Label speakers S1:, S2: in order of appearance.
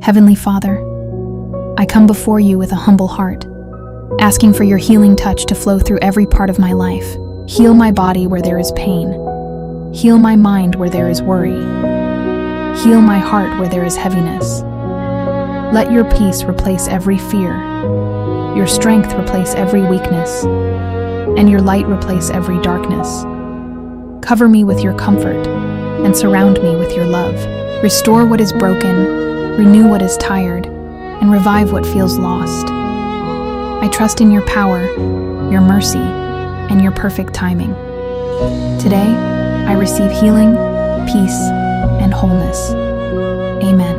S1: Heavenly Father, I come before you with a humble heart, asking for your healing touch to flow through every part of my life. Heal my body where there is pain. Heal my mind where there is worry. Heal my heart where there is heaviness. Let your peace replace every fear, your strength replace every weakness, and your light replace every darkness. Cover me with your comfort and surround me with your love. Restore what is broken, renew what is tired, and revive what feels lost. I trust in your power, your mercy, and your perfect timing. Today, I receive healing, peace, and wholeness. Amen.